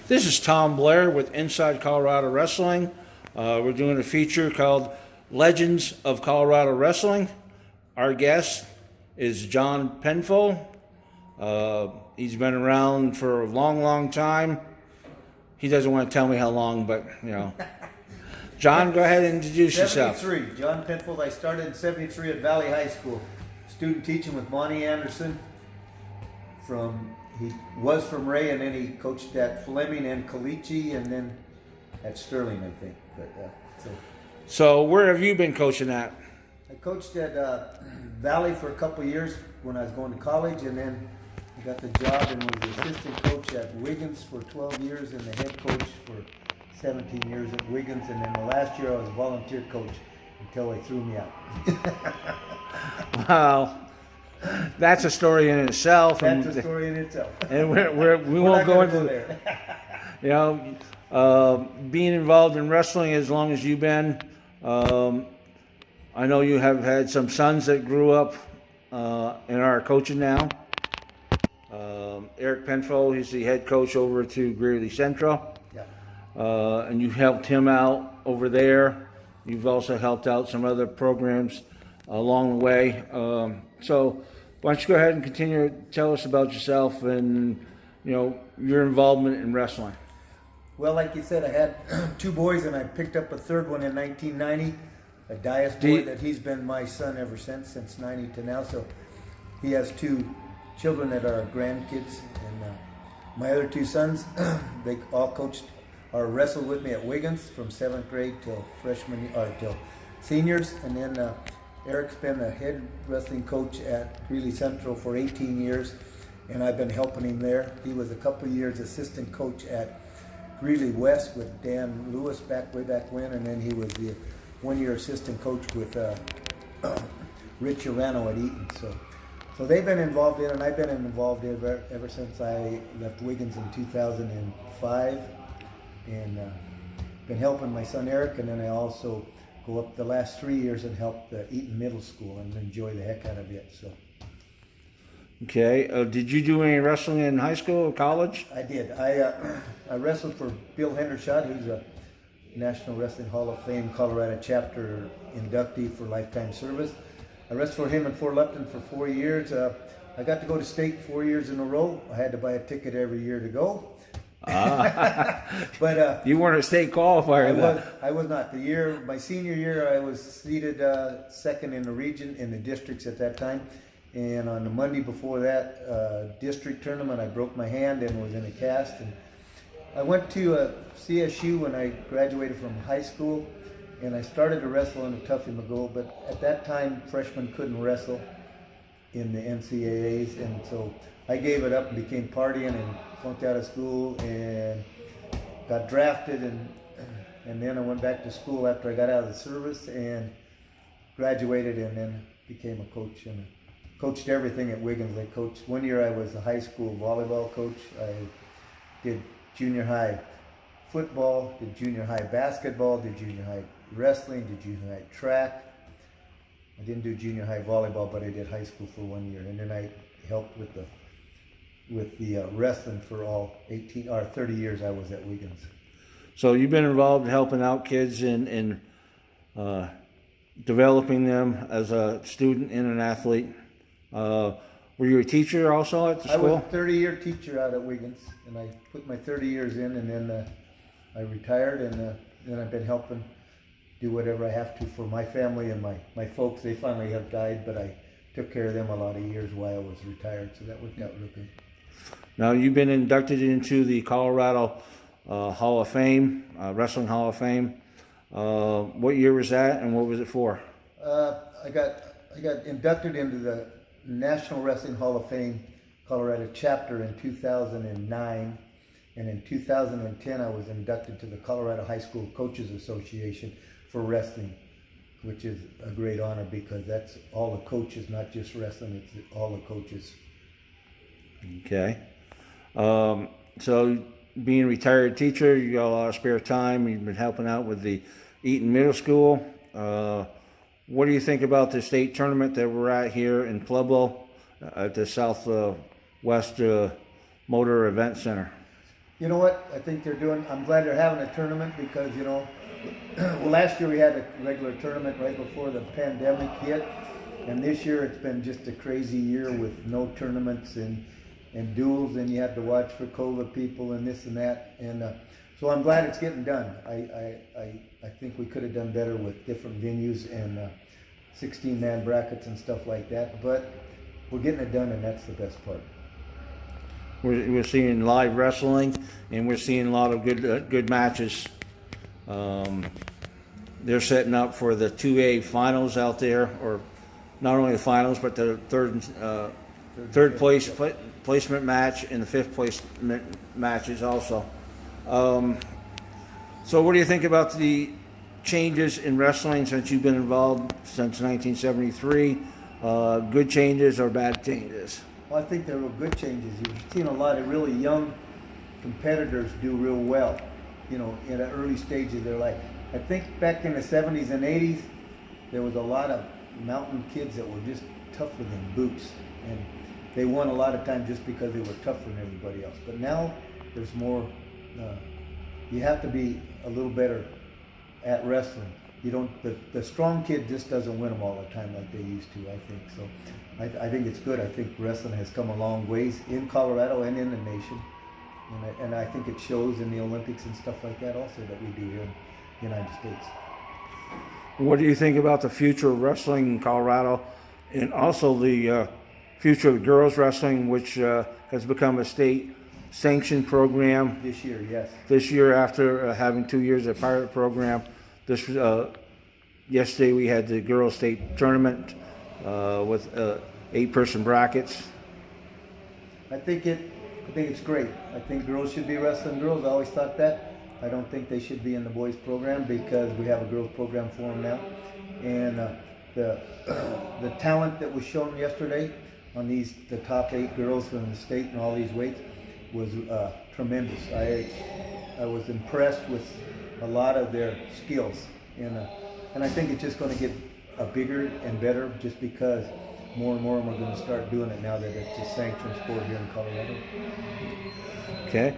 This is Tom Blair with Inside Colorado Wrestling. We're doing a feature called Legends of Colorado Wrestling. Our guest is Jon Penfold. He's been around for a long, long time. He doesn't want to tell me how long, but, you know. John, go ahead and introduce yourself. 73, Jon Penfold. I started in 73 at Valley High School. Student teaching with Monty Anderson. He was from Ray, and then he coached at Fleming and Caliche, and then at Sterling, I think. So where have you been coaching at? I coached at Valley for a couple of years when I was going to college, and then I got the job and was the assistant coach at Wiggins for 12 years and the head coach for 17 years at Wiggins, and then the last year I was a volunteer coach until they threw me out. Wow. That's a story in itself. That's a story in itself. And we won't go into there. You know, being involved in wrestling as long as you've been. I know you have had some sons that grew up and are coaching now. Eric Penfold, he's the head coach over to Greeley Central. Yeah. And you helped him out over there. You've also helped out some other programs along the way. So why don't you go ahead and continue to tell us about yourself and, you know, your involvement in wrestling. Well, like you said, I had two boys, and I picked up a third one in 1990, a Dias boy that he's been my son ever since 90 to now. So he has two children that are grandkids, and my other two sons, they all coached or wrestled with me at Wiggins from 7th grade till freshman or till seniors, and then Eric's been a head wrestling coach at Greeley Central for 18 years, and I've been helping him there. He was a couple of years assistant coach at Greeley West with Dan Lewis way back when, and then he was the 1-year assistant coach with Rich Urano at Eaton. So they've been involved in, and I've been involved in ever since I left Wiggins in 2005, and been helping my son Eric, and then I also go up the last 3 years and help the Eaton Middle School and enjoy the heck out of it. So. Okay. Did you do any wrestling in high school or college? I did. I wrestled for Bill Hendershot, who's a National Wrestling Hall of Fame Colorado chapter inductee for lifetime service. I wrestled for him in Fort Lupton for 4 years. I got to go to state 4 years in a row. I had to buy a ticket every year to go. But you weren't a state qualifier. I was not. My senior year, I was seated second in the region in the districts at that time. And on the Monday before that district tournament, I broke my hand and was in a cast. And I went to CSU when I graduated from high school, and I started to wrestle in the Tuffy McGill. But at that time, freshmen couldn't wrestle in the NCAAs, and so I gave it up and became partying and flunked out of school and got drafted, and then I went back to school after I got out of the service and graduated, and then became a coach and coached everything at Wiggins. I coached 1 year. I was a high school volleyball coach. I did junior high football, did junior high basketball, did junior high wrestling, did junior high track. I didn't do junior high volleyball, but I did high school for 1 year, and then I helped with the wrestling for all 18 or 30 years I was at Wiggins. So you've been involved in helping out kids in developing them as a student and an athlete. Were you a teacher also at the school? I was a 30-year teacher out at Wiggins, and I put my 30 years in, and then I retired, and then I've been helping do whatever I have to for my family and my folks. They finally have died, but I took care of them a lot of years while I was retired, so that worked out real good. Now, you've been inducted into the Colorado Hall of Fame, Wrestling Hall of Fame. What year was that, and what was it for? I got inducted into the National Wrestling Hall of Fame Colorado chapter in 2009, and in 2010 I was inducted to the Colorado High School Coaches Association for wrestling, which is a great honor because that's all the coaches, not just wrestling, it's all the coaches. Okay. So being a retired teacher, you got a lot of spare time. You've been helping out with the Eaton Middle School. What do you think about the state tournament that we're at here in Pueblo at the Southwest Motor Event Center? You know what? I think I'm glad they're having a tournament because, well, last year we had a regular tournament right before the pandemic hit. And this year it's been just a crazy year with no tournaments and duels, and you had to watch for COVID people and this and that. And so I'm glad it's getting done. I think we could have done better with different venues and 16-man brackets and stuff like that. But we're getting it done, and that's the best part. We're seeing live wrestling, and we're seeing a lot of good matches. They're setting up for the 2A finals out there, or not only the finals, but the third placement match and the fifth placement matches also. So what do you think about the changes in wrestling since you've been involved since 1973? Good changes or bad changes? Well, I think they're real good changes. You've seen a lot of really young competitors do real well. In the early stages, I think back in the 70s and 80s, there was a lot of mountain kids that were just tougher than boots. And they won a lot of times just because they were tougher than everybody else. But now there's more, you have to be a little better at wrestling. The strong kid just doesn't win them all the time like they used to, I think. So I think it's good. I think wrestling has come a long ways in Colorado and in the nation. And I think it shows in the Olympics and stuff like that also that we do here in the United States. What do you think about the future of wrestling in Colorado, and also the future of girls wrestling, which has become a state-sanctioned program? This year, yes. This year, after having 2 years of pilot program, yesterday we had the girls' state tournament with 8-person brackets. I think it's great. I think girls should be wrestling girls. I always thought that. I don't think they should be in the boys program because we have a girls program for them now. And the talent that was shown yesterday on the top 8 girls from the state and all these weights was tremendous. I was impressed with a lot of their skills, and I think it's just going to get bigger and better just because more and more of them are going to start doing it now that it's a sanctioned sport here in Colorado. Okay.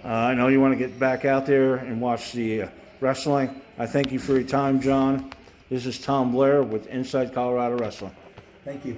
I know you want to get back out there and watch the wrestling. I thank you for your time, John. This is Tom Blair with Inside Colorado Wrestling. Thank you.